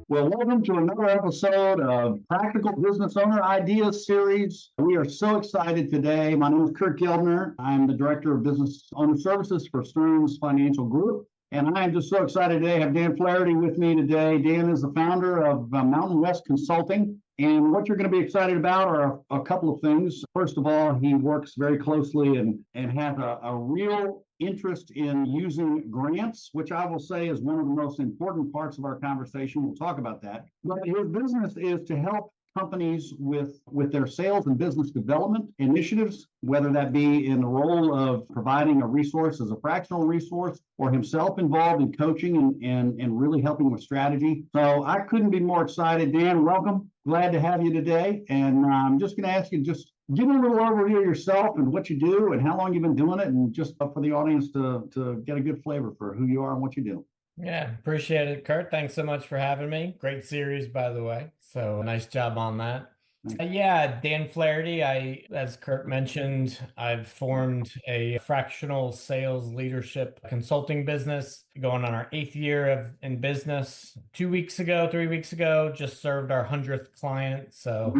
Well, welcome to another episode of Practical Business Owner Ideas Series. We are so excited today. My name is Kurt Geldner. I'm the Director of Business Owner Services for Stearns Financial Group. And I am just so excited today to have Dan Flaherty with me today. Dan is the founder of Mountain West Consulting. And what you're going to be excited about are a couple of things. First of all, he works very closely and has a real interest in using grants, which I will say is one of the most important parts of our conversation. We'll talk about that. But his business is to help companies with their sales and business development initiatives, whether that be in the role of providing a resource as a fractional resource or himself involved in coaching and really helping with strategy. So I couldn't be more excited. Dan, welcome. Glad to have you today. And I'm just going to ask you just give me a little overview of yourself and what you do and how long you've been doing it, and just for the audience to get a good flavor for who you are and what you do. Yeah, appreciate it, Kurt. Thanks so much for having me. Great series, by the way. So nice job on that. Yeah, Dan Flaherty. As Kurt mentioned, I've formed a fractional sales leadership consulting business going on our 8th year in business. 3 weeks ago, just served our 100th client. So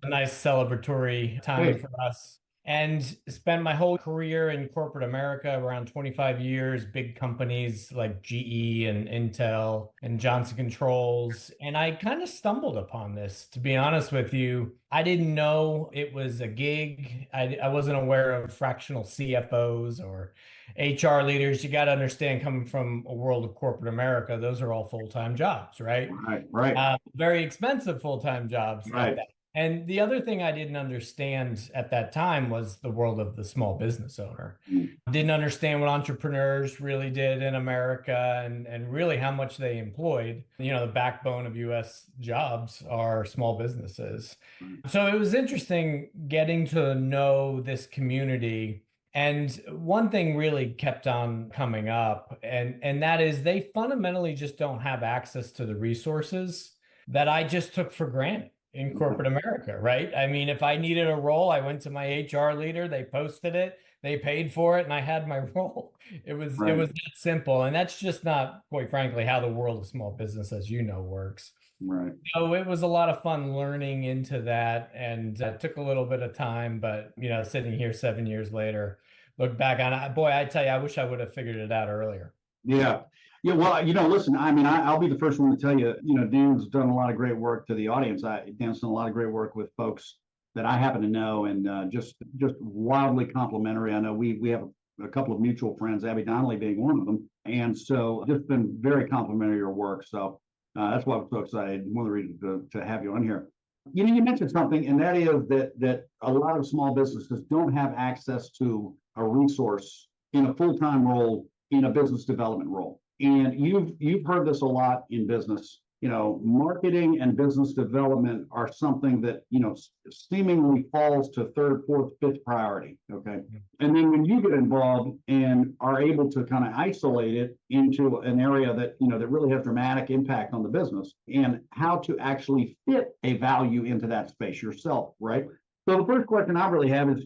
a nice celebratory time for us. And spent my whole career in corporate America, around 25 years, big companies like GE and Intel and Johnson Controls. And I kind of stumbled upon this, to be honest with you. I didn't know it was a gig. I wasn't aware of fractional CFOs or HR leaders. You got to understand, coming from a world of corporate America, those are all full-time jobs, right? Right. Very expensive full-time jobs at that. And the other thing I didn't understand at that time was the world of the small business owner. Didn't understand what entrepreneurs really did in America and really how much they employed. You know, the backbone of US jobs are small businesses. So it was interesting getting to know this community. And one thing really kept on coming up, and that is they fundamentally just don't have access to the resources that I just took for granted in corporate America, right? I mean, if I needed a role, I went to my HR leader, they posted it, they paid for it, and I had my role. It was that simple. And that's just not, quite frankly, how the world of small business, as you know, works. Right. So it was a lot of fun learning into that, and took a little bit of time, but sitting here 7 years later, look back on it, boy, I tell you, I wish I would have figured it out earlier. Yeah. Well, listen, I mean, I'll be the first one to tell you, Dan's done a lot of great work to the audience. Dan's done a lot of great work with folks that I happen to know, and just wildly complimentary. I know we have a couple of mutual friends, Abby Donnelly being one of them. And so just been very complimentary of your work. So that's why I'm so excited. One of the reasons to have you on here. You mentioned something, and that is that a lot of small businesses don't have access to a resource in a full-time role, in a business development role. And you've heard this a lot in business. Marketing and business development are something that, seemingly falls to third, fourth, fifth priority. Okay. And then when you get involved and are able to kind of isolate it into an area that, that really has dramatic impact on the business and how to actually fit a value into that space yourself, right? So the first question I really have is,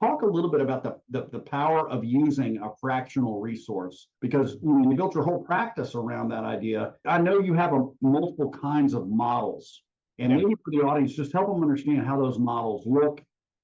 talk a little bit about the power of using a fractional resource, because you built your whole practice around that idea. I know you have multiple kinds of models, and maybe for the audience, just help them understand how those models look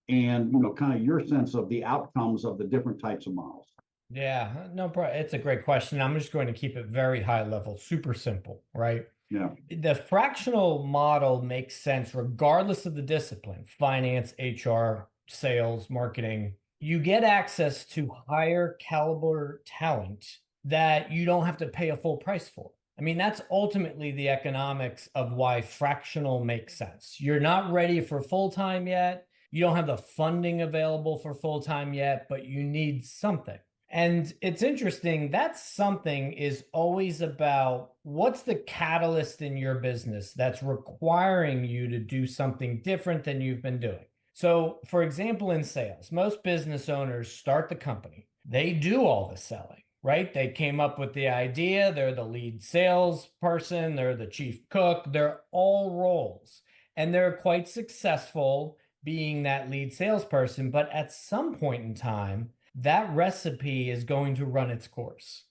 and, kind of your sense of the outcomes of the different types of models. Yeah, no problem. It's a great question. I'm just going to keep it very high level, super simple, right? Yeah. The fractional model makes sense regardless of the discipline: finance, HR, sales, marketing. You get access to higher caliber talent that you don't have to pay a full price for. I mean, that's ultimately the economics of why fractional makes sense. You're not ready for full-time yet. You don't have the funding available for full-time yet, but you need something. And it's interesting, that something is always about what's the catalyst in your business that's requiring you to do something different than you've been doing. So, for example, in sales, most business owners start the company. They do all the selling, right? They came up with the idea. They're the lead salesperson. They're the chief cook. They're all roles. And they're quite successful being that lead salesperson. But at some point in time, that recipe is going to run its course.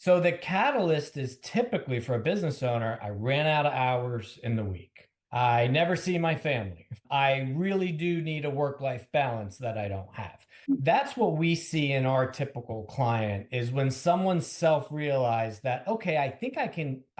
So the catalyst is typically for a business owner, I ran out of hours in the week. I never see my family. I really do need a work-life balance that I don't have. That's what we see in our typical client is when someone self-realized that, okay, I think I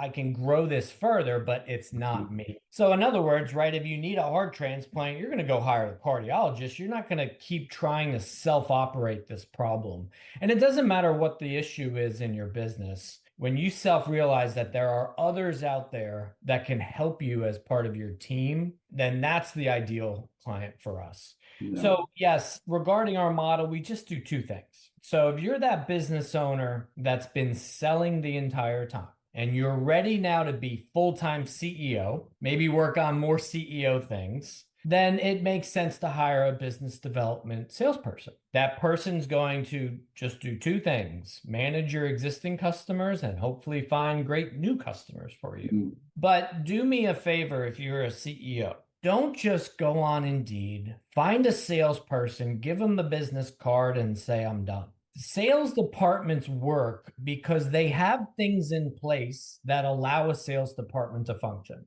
can grow this further, but it's not me. So in other words, right, if you need a heart transplant, you're going to go hire a cardiologist. You're not going to keep trying to self-operate this problem. And it doesn't matter what the issue is in your business. When you self-realize that there are others out there that can help you as part of your team, then that's the ideal client for us. Yeah. So yes, regarding our model, we just do two things. So if you're that business owner that's been selling the entire time and you're ready now to be full-time CEO, maybe work on more CEO things, then it makes sense to hire a business development salesperson. That person's going to just do two things: manage your existing customers and hopefully find great new customers for you. Mm. But do me a favor if you're a CEO. Don't just go on Indeed, find a salesperson, give them the business card and say, I'm done. Sales departments work because they have things in place that allow a sales department to function.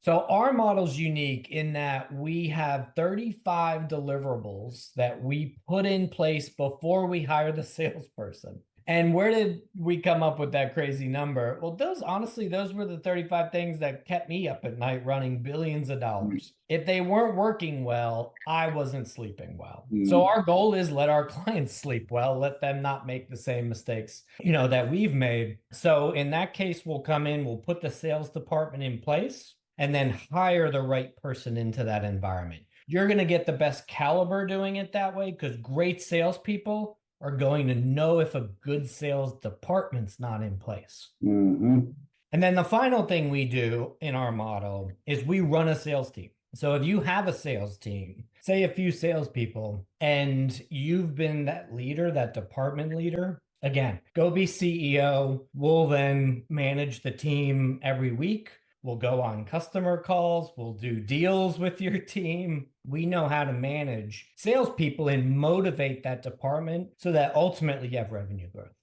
So our model's unique in that we have 35 deliverables that we put in place before we hire the salesperson. And where did we come up with that crazy number? Well, those were the 35 things that kept me up at night running billions of dollars. If they weren't working well, I wasn't sleeping well. So our goal is let our clients sleep well, let them not make the same mistakes, that we've made. So in that case, we'll come in, we'll put the sales department in place and then hire the right person into that environment. You're going to get the best caliber doing it that way because great salespeople are going to know if a good sales department's not in place. And then the final thing we do in our model is we run a sales team. So if you have a sales team, say a few salespeople, and you've been that leader, that department leader, again, go be CEO. We'll then manage the team every week. We'll go on customer calls. We'll do deals with your team. We know how to manage salespeople and motivate that department so that ultimately you have revenue growth.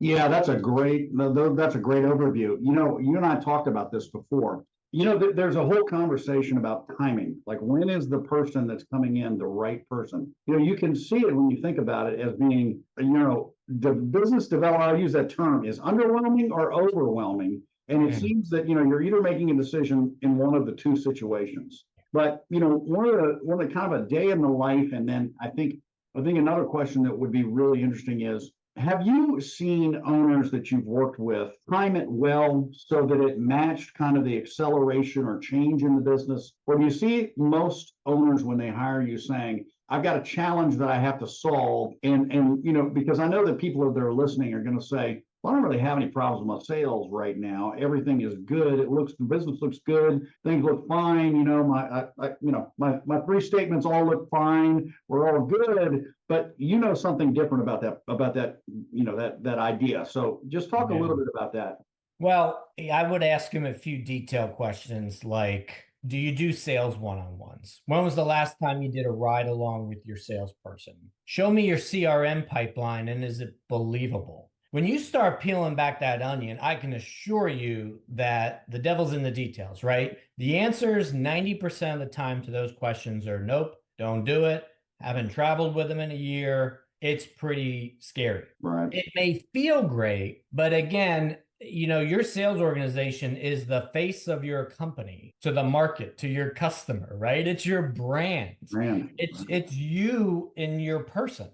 Yeah, that's a great overview. You and I talked about this before. There's a whole conversation about timing. Like, when is the person that's coming in the right person? You can see it when you think about it as being, the business development, I'll use that term, is underwhelming or overwhelming. And it seems that, you're either making a decision in one of the two situations. But, one of the kind of a day in the life, and then I think another question that would be really interesting is, have you seen owners that you've worked with time it well so that it matched kind of the acceleration or change in the business? Or do you see most owners when they hire you saying, I've got a challenge that I have to solve? And because I know that people that are listening are going to say, well, I don't really have any problems with my sales right now. Everything is good. The business looks good. Things look fine. My three statements all look fine. We're all good. But something different about that idea. So just talk a little bit about that. Well, I would ask him a few detailed questions like, do you do sales one-on-ones? When was the last time you did a ride along with your salesperson? Show me your CRM pipeline, and is it believable? When you start peeling back that onion, I can assure you that the devil's in the details, right? The answers 90% of the time to those questions are nope, don't do it, haven't traveled with them in a year. It's pretty scary. Right. It may feel great, but again, your sales organization is the face of your company to the market, to your customer, right? It's your brand. It's you in your person.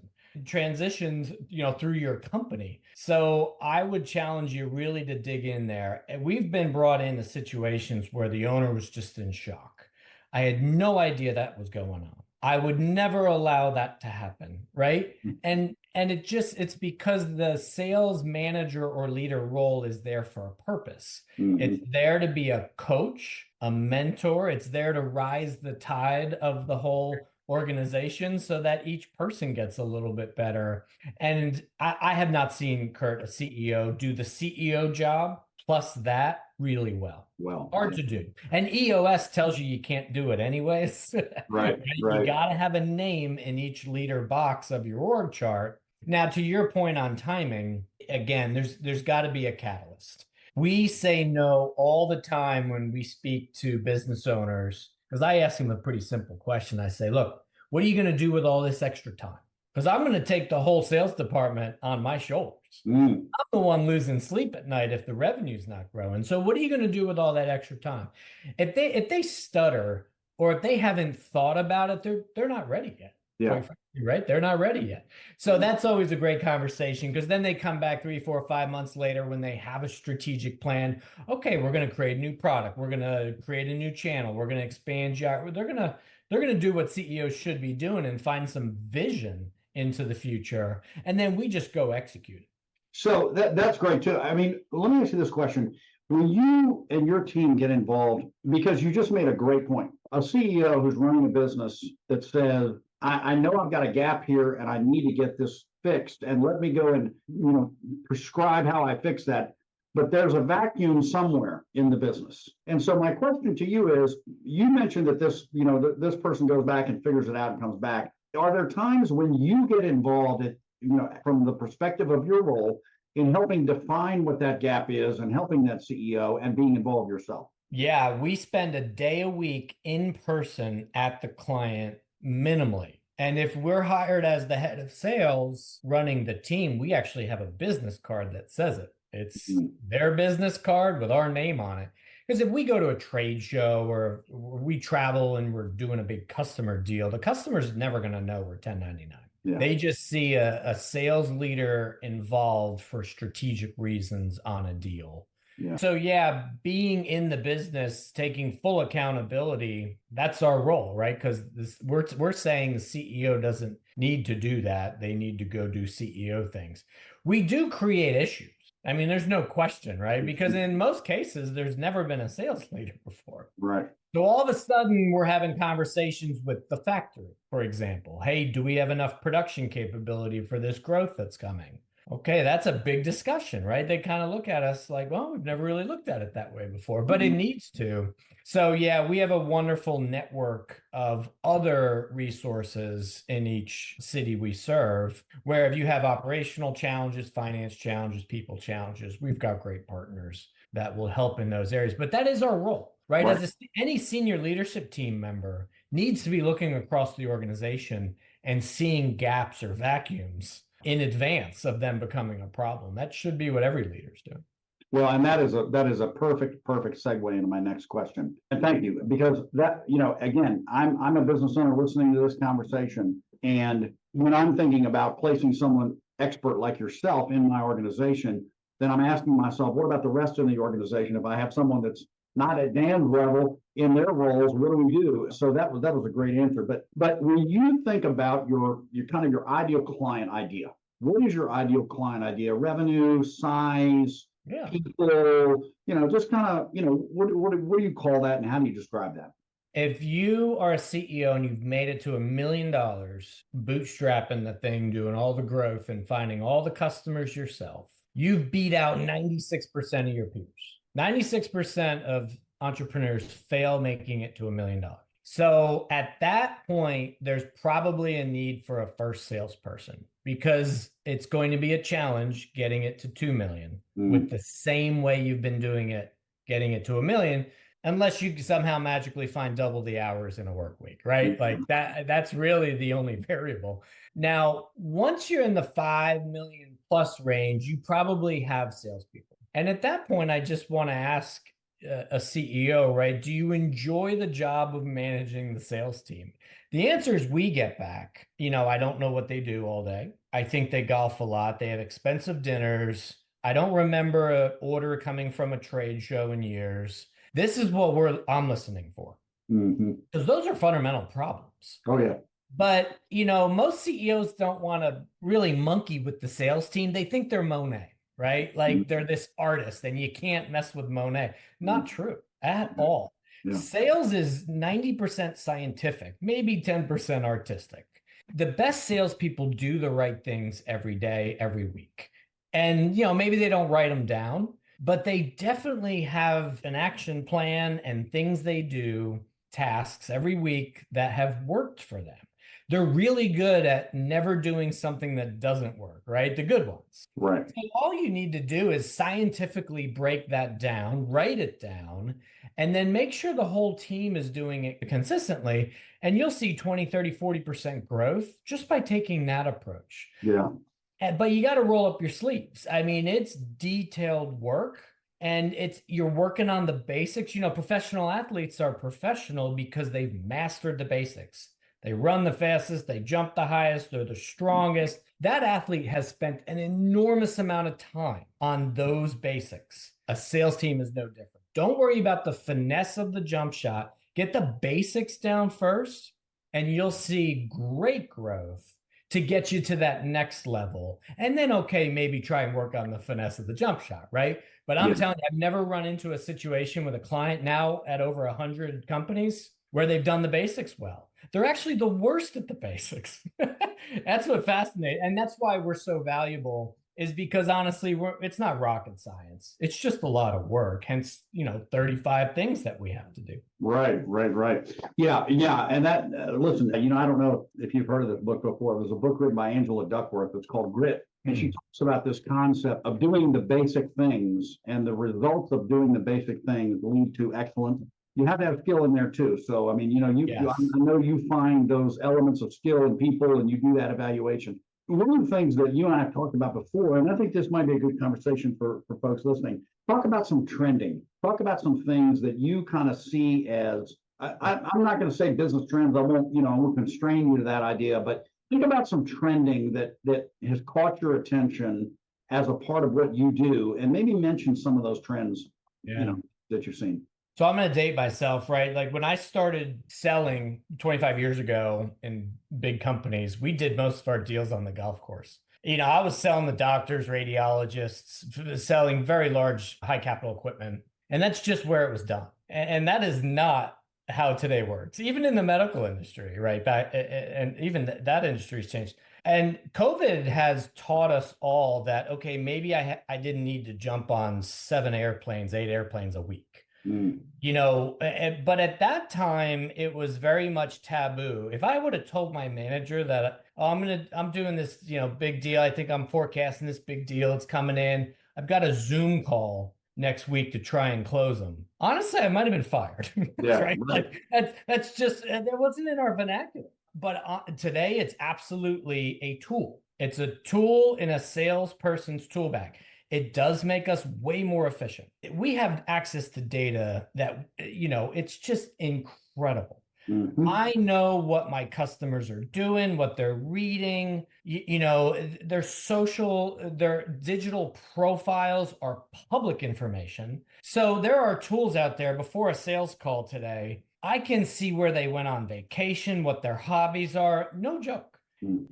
Transitions, through your company. So I would challenge you really to dig in there. And we've been brought into situations where the owner was just in shock. I had no idea that was going on. I would never allow that to happen, right? And it's because the sales manager or leader role is there for a purpose. It's there to be a coach, a mentor. It's there to rise the tide of the whole organization so that each person gets a little bit better. And I have not seen, Kurt, a CEO do the CEO job plus that really well. Hard to do. And EOS tells you can't do it anyways. Right. You got to have a name in each leader box of your org chart. Now, to your point on timing, again, there's got to be a catalyst. We say no all the time when we speak to business owners, because I ask them a pretty simple question. I say, look, what are you going to do with all this extra time? Because I'm going to take the whole sales department on my shoulders. I'm the one losing sleep at night if the revenue's not growing. So what are you going to do with all that extra time? If they stutter or if they haven't thought about it, they're not ready yet. Yeah. Frankly, right? They're not ready yet. So that's always a great conversation, because then they come back 3, 4, 5 months later when they have a strategic plan. Okay, we're going to create a new product. We're going to create a new channel. We're going to expand. They're going to do what CEOs should be doing and find some vision into the future. And then we just go execute it. So that's great too. I mean, let me ask you this question. When you and your team get involved, because you just made a great point, a CEO who's running a business that says, I know I've got a gap here and I need to get this fixed, and let me go and prescribe how I fix that. But there's a vacuum somewhere in the business. And so my question to you is, you mentioned that this person goes back and figures it out and comes back. Are there times when you get involved from the perspective of your role in helping define what that gap is and helping that CEO and being involved yourself? Yeah, we spend a day a week in person at the client minimally. And if we're hired as the head of sales running the team, we actually have a business card that says it. It's their business card with our name on it. Because if we go to a trade show or we travel and we're doing a big customer deal, the customer's never going to know we're 1099. Yeah. They just see a sales leader involved for strategic reasons on a deal. Yeah. So yeah, being in the business, taking full accountability, that's our role, right? Because we're saying the CEO doesn't need to do that. They need to go do CEO things. We do create issues. I mean, there's no question, right? Because in most cases, there's never been a sales leader before. Right. So all of a sudden, we're having conversations with the factory, for example. Hey, do we have enough production capability for this growth that's coming? Okay, that's a big discussion, right? They kind of look at us like, well, we've never really looked at it that way before, but it needs to. So yeah, we have a wonderful network of other resources in each city we serve, where if you have operational challenges, finance challenges, people challenges, we've got great partners that will help in those areas. But that is our role, right? As any senior leadership team member needs to be looking across the organization and seeing gaps or vacuums in advance of them becoming a problem. That should be what every leader's doing. Well, and that is a perfect segue into my next question. And thank you, because that, again, I'm a business owner listening to this conversation. And when I'm thinking about placing someone expert like yourself in my organization, then I'm asking myself, what about the rest of the organization? If I have someone that's not at Dan's level in their roles, what do we do? So that was a great answer. But when you think about your kind of your ideal client idea, what is your ideal client idea? Revenue, size, people, just kind of, what do you call that, and how do you describe that? If you are a CEO and you've made it to $1 million, bootstrapping the thing, doing all the growth and finding all the customers yourself, you've beat out 96% of your peers. 96% of entrepreneurs fail making it to $1 million. So at that point, there's probably a need for a first salesperson, because it's going to be a challenge getting it to 2 million with the same way you've been doing it, getting it to $1 million, unless you somehow magically find double the hours in a work week, right? Like that's really the only variable. Now, once you're in the 5 million plus range, you probably have salespeople. And at that point, I just want to ask a CEO, right? Do you enjoy the job of managing the sales team? The answer is we get back. I don't know what they do all day. I think they golf a lot. They have expensive dinners. I don't remember an order coming from a trade show in years. This is what I'm listening for. Because those are fundamental problems. Oh, yeah. But, most CEOs don't want to really monkey with the sales team. They think they're Monet. Right? Like they're this artist and you can't mess with Monet. Not true at all. Yeah. Sales is 90% scientific, maybe 10% artistic. The best salespeople do the right things every day, every week. And, maybe they don't write them down, but they definitely have an action plan and things they do, tasks every week that have worked for them. They're really good at never doing something that doesn't work, right? The good ones. Right. So all you need to do is scientifically break that down, write it down, and then make sure the whole team is doing it consistently. And you'll see 20, 30, 40% growth just by taking that approach. Yeah. But you got to roll up your sleeves. I mean, it's detailed work and you're working on the basics. Professional athletes are professional because they've mastered the basics. They run the fastest, they jump the highest, they're the strongest. That athlete has spent an enormous amount of time on those basics. A sales team is no different. Don't worry about the finesse of the jump shot. Get the basics down first, and you'll see great growth to get you to that next level. And then, okay, maybe try and work on the finesse of the jump shot, right? But I'm telling you, I've never run into a situation with a client now at over 100 companies where they've done the basics well. They're actually the worst at the basics. That's what fascinates. And that's why we're so valuable, is because honestly, it's not rocket science. It's just a lot of work. Hence, 35 things that we have to do. Right. Yeah. And that, listen, I don't know if you've heard of this book before. There's a book written by Angela Duckworth that's called Grit. And she talks about this concept of doing the basic things, and the results of doing the basic things lead to excellence. You have to have skill in there too. So, I mean, I know you find those elements of skill in people and you do that evaluation. One of the things that you and I have talked about before, and I think this might be a good conversation for folks listening, talk about some trending, talk about some things that you kind of see as, I'm not going to say business trends. I won't constrain you to that idea, but think about some trending that has caught your attention as a part of what you do, and maybe mention some of those trends, that you're seeing. So I'm going to date myself, right? Like when I started selling 25 years ago in big companies, we did most of our deals on the golf course. I was selling the doctors, radiologists, selling very large, high capital equipment. And that's just where it was done. And that is not how today works, even in the medical industry, right? And even that industry's changed. And COVID has taught us all that, okay, maybe I didn't need to jump on 8 airplanes a week. But at that time, it was very much taboo. If I would have told my manager that I'm doing this, big deal, I think I'm forecasting this big deal, it's coming in, I've got a Zoom call next week to try and close them. Honestly, I might have been fired. Yeah, right? Like that's just, that wasn't in our vernacular. But today, it's absolutely a tool. It's a tool in a salesperson's tool bag. It does make us way more efficient. We have access to data that, it's just incredible. Mm-hmm. I know what my customers are doing, what they're reading, their digital profiles are public information. So there are tools out there before a sales call today. I can see where they went on vacation, what their hobbies are. No joke.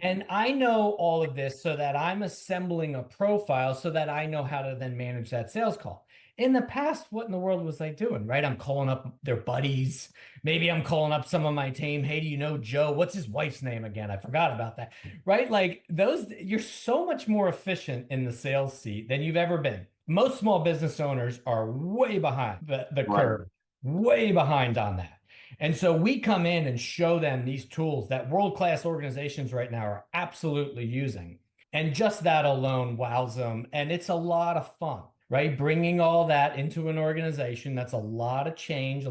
And I know all of this so that I'm assembling a profile so that I know how to then manage that sales call. In the past, what in the world was I doing, right? I'm calling up their buddies. Maybe I'm calling up some of my team. Hey, do you know Joe? What's his wife's name again? I forgot about that, right? Like you're so much more efficient in the sales seat than you've ever been. Most small business owners are way behind the curve, way behind on that. And so we come in and show them these tools that world-class organizations right now are absolutely using. And just that alone wows them. And it's a lot of fun, right? Bringing all that into an organization, that's a lot of change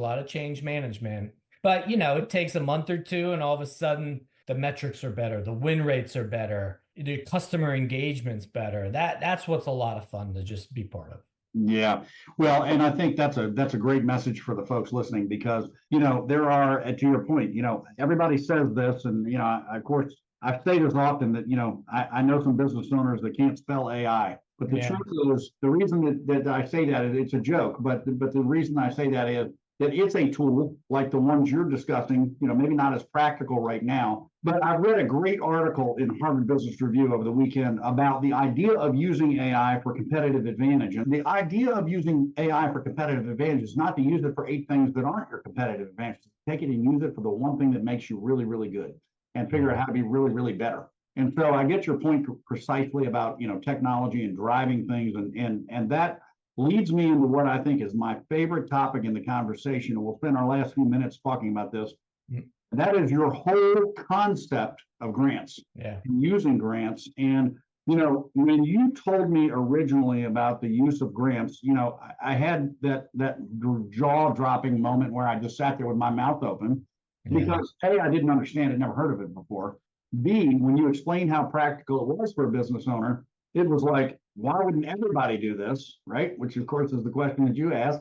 management. But, it takes a month or two and all of a sudden the metrics are better. The win rates are better. The customer engagement's better. That's what's a lot of fun to just be part of. Yeah, well, and I think that's a great message for the folks listening, because there are, to your point, everybody says this, and of course I say this often that I know some business owners that can't spell AI, but the truth is, the reason that I say that, it's a joke, but the reason I say that is that it's a tool like the ones you're discussing, maybe not as practical right now. But I read a great article in Harvard Business Review over the weekend about the idea of using AI for competitive advantage. And the idea of using AI for competitive advantage is not to use it for 8 things that aren't your competitive advantage. Take it and use it for the one thing that makes you really, really good, and figure out how to be really, really better. And so I get your point precisely about, technology and driving things. And that leads me into what I think is my favorite topic in the conversation. And we'll spend our last few minutes talking about this. That is your whole concept of grants, Yeah. and using grants. And, when you told me originally about the use of grants, I had that jaw-dropping moment where I just sat there with my mouth open Yeah. because A, I didn't understand it, never heard of it before. B, when you explained how practical it was for a business owner, it was like, why wouldn't everybody do this, right? Which of course is the question that you ask.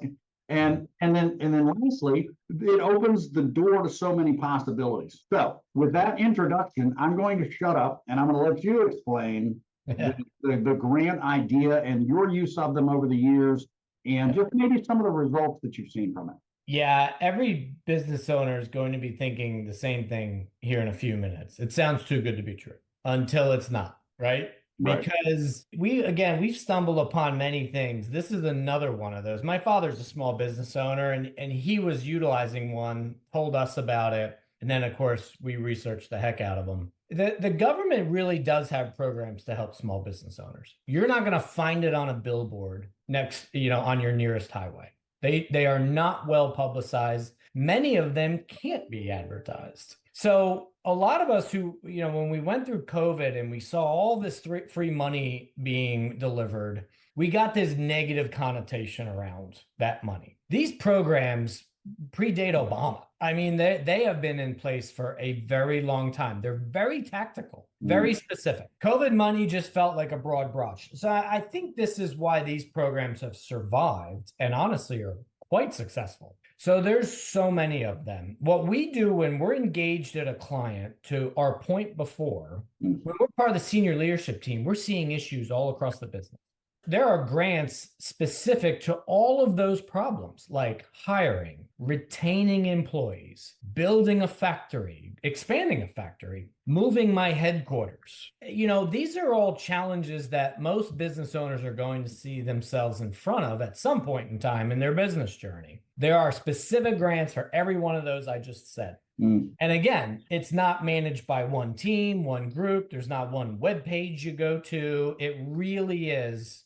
And then lastly, it opens the door to so many possibilities. So with that introduction, I'm going to shut up and I'm going to let you explain the grant idea and your use of them over the years, and just maybe some of the results that you've seen from it. Yeah, every business owner is going to be thinking the same thing here in a few minutes. It sounds too good to be true until it's not, right? Right. Because we've stumbled upon many things. This is another one of those. My father's a small business owner and he was utilizing one, told us about it. And then of course we researched the heck out of them. The government really does have programs to help small business owners. You're not going to find it on a billboard next, on your nearest highway. They are not well publicized. Many of them can't be advertised. So a lot of us who, when we went through COVID and we saw all this free money being delivered, we got this negative connotation around that money. These programs predate Obama. I mean, they have been in place for a very long time. They're very tactical, very specific. COVID money just felt like a broad brush. So I think this is why these programs have survived and honestly are quite successful. So there's so many of them. What we do when we're engaged at a client, to our point before, when we're part of the senior leadership team, we're seeing issues all across the business. There are grants specific to all of those problems, like hiring, retaining employees, building a factory, expanding a factory, moving my headquarters. These are all challenges that most business owners are going to see themselves in front of at some point in time in their business journey. There are specific grants for every one of those I just said. And again, it's not managed by one team, one group. There's not one web page you go to. It really is,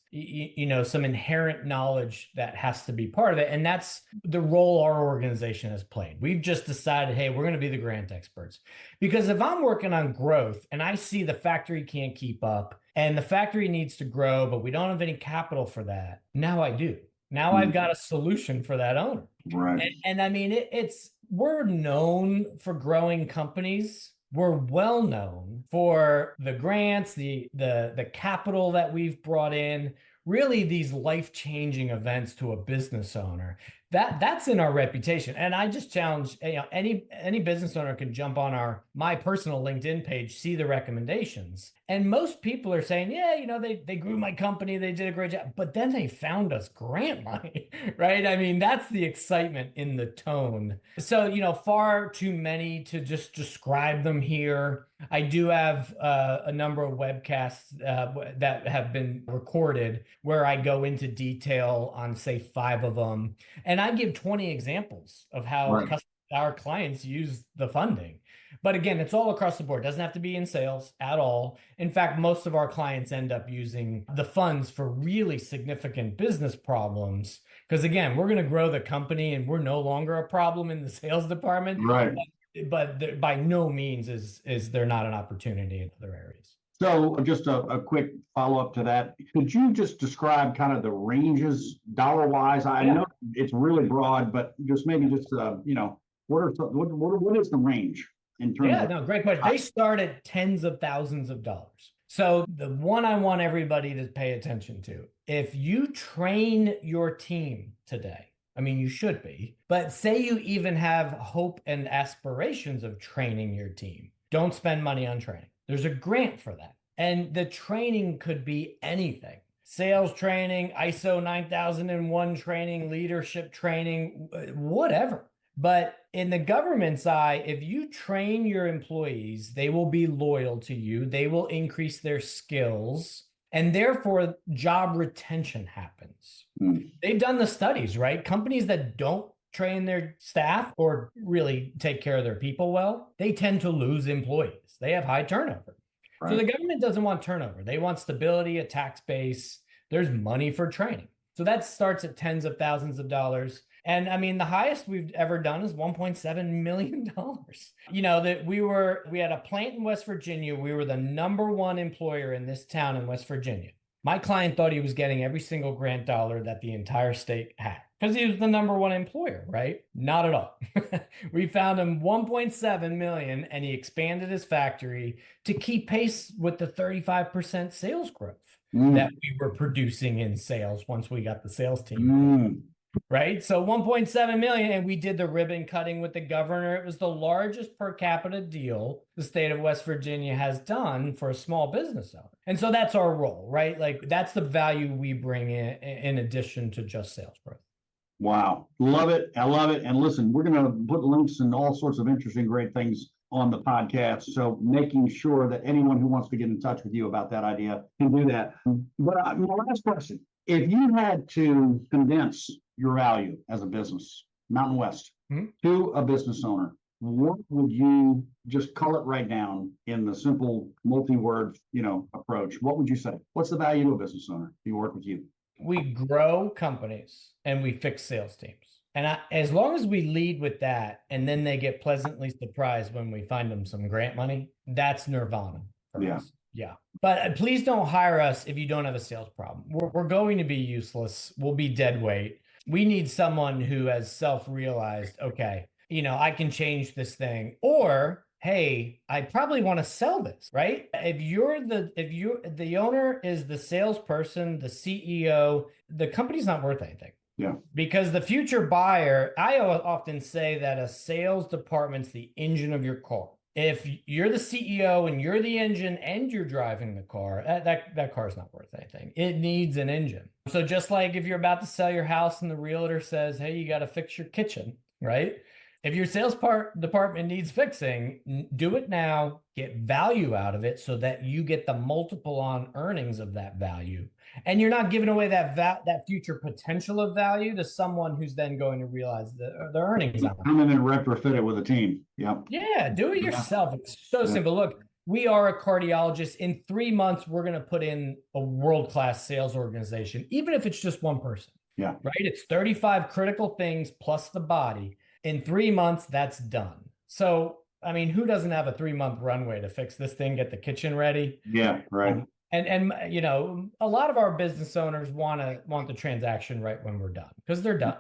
some inherent knowledge that has to be part of it. And that's the role our organization has played. We've just decided, hey, we're going to be the grant experts. Because if I'm working on growth and I see the factory can't keep up and the factory needs to grow, but we don't have any capital for that, now I do. Now I've got a solution for that owner. Right. And I mean, we're known for growing companies. We're well known for the grants, the capital that we've brought in, really these life-changing events to a business owner. That's in our reputation. And I just challenge, any business owner can jump on my personal LinkedIn page, see the recommendations. And most people are saying, yeah, they grew my company, they did a great job, but then they found us grant money, right? I mean, that's the excitement in the tone. So, far too many to just describe them here. I do have a number of webcasts that have been recorded where I go into detail on, say, 5 of them. And I give 20 examples of how our clients use the funding. But again, it's all across the board. It doesn't have to be in sales at all. In fact, most of our clients end up using the funds for really significant business problems. Because again, we're going to grow the company and we're no longer a problem in the sales department. Right. But by no means is there not an opportunity in other areas. So just a quick follow-up to that. Could you just describe kind of the ranges dollar-wise? I know it's really broad, but just maybe what is the range in terms of? No, great question. They start at tens of thousands of dollars. So the one I want everybody to pay attention to, if you train your team today, I mean, you should be, but say you even have hope and aspirations of training your team, don't spend money on training. There's a grant for that. And the training could be anything. Sales training, ISO 9001 training, leadership training, whatever. But in the government's eye, if you train your employees, they will be loyal to you. They will increase their skills. And therefore, job retention happens. They've done the studies, right? Companies that don't train their staff or really take care of their people well, they tend to lose employees. They have high turnover. Right. So the government doesn't want turnover. They want stability, a tax base. There's money for training. So that starts at tens of thousands of dollars. And I mean, the highest we've ever done is $1.7 million. That we had a plant in West Virginia. We were the number one employer in this town in West Virginia. My client thought he was getting every single grant dollar that the entire state had because he was the number one employer, right? Not at all. We found him 1.7 million and he expanded his factory to keep pace with the 35% sales growth that we were producing in sales once we got the sales team. Right. So 1.7 million. And we did the ribbon cutting with the governor. It was the largest per capita deal the state of West Virginia has done for a small business owner. And so that's our role, right? Like that's the value we bring in addition to just sales growth. Wow. Love it. I love it. And listen, we're going to put links and all sorts of interesting, great things on the podcast. So making sure that anyone who wants to get in touch with you about that idea can do that. But my last question, if you had to condense your value as a business, Mountain West, to a business owner, what would you just call it right down in the simple multi-word, approach? What would you say? What's the value to a business owner if you work with you? We grow companies and we fix sales teams. And as long as we lead with that, and then they get pleasantly surprised when we find them some grant money, that's nirvana for us. Yeah. But please don't hire us if you don't have a sales problem. We're going to be useless. We'll be dead weight. We need someone who has self-realized, okay, I can change this thing, or hey, I probably want to sell this, right? If the owner is the salesperson, the CEO, the company's not worth anything. Yeah. Because the future buyer, I often say that a sales department's the engine of your car. If you're the CEO and you're the engine and you're driving the car, that car's not worth anything. It needs an engine. So just like if you're about to sell your house and the realtor says, hey, you got to fix your kitchen, right? If your sales department needs fixing, do it now, get value out of it so that you get the multiple on earnings of that value. And you're not giving away that future potential of value to someone who's then going to realize the earnings. Come in and retrofit it with a team. Yep. Yeah, do it yourself. It's so simple. Look, we are a cardiologist. In 3 months, we're going to put in a world-class sales organization, even if it's just one person. Yeah. Right? It's 35 critical things plus the body. In 3 months, that's done. So, I mean, who doesn't have a 3-month runway to fix this thing, get the kitchen ready? Yeah, right. And a lot of our business owners want the transaction right when we're done because they're done.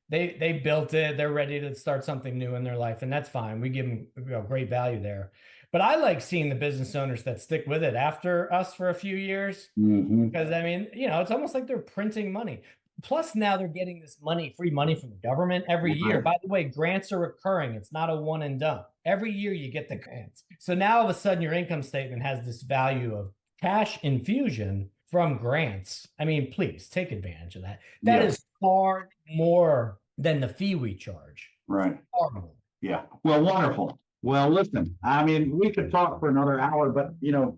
They built it, they're ready to start something new in their life, and that's fine. We give them great value there. But I like seeing the business owners that stick with it after us for a few years because I mean, it's almost like they're printing money. Plus, now they're getting this free money from the government every year. By the way, grants are recurring. It's not a one and done. Every year you get the grants. So now all of a sudden your income statement has this value of cash infusion from grants. I mean, please take advantage of that. That is far more than the fee we charge. Right. Far more. Yeah. Well, wonderful. Well, listen, I mean, we could talk for another hour, but,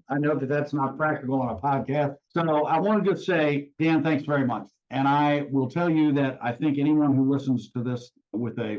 I know that that's not practical on a podcast. So I want to just say, Dan, thanks very much. And I will tell you that I think anyone who listens to this with a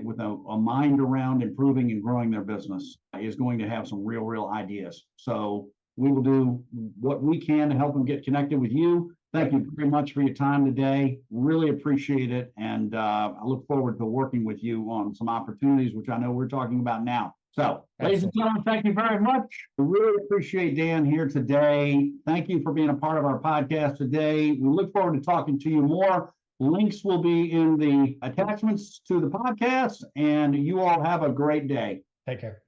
mind around improving and growing their business is going to have some real ideas. So we will do what we can to help them get connected with you. Thank you very much for your time today. Really appreciate it. And I look forward to working with you on some opportunities, which I know we're talking about now. So, ladies and gentlemen, thank you very much. We really appreciate Dan here today. Thank you for being a part of our podcast today. We look forward to talking to you more. Links will be in the attachments to the podcast, and you all have a great day. Take care.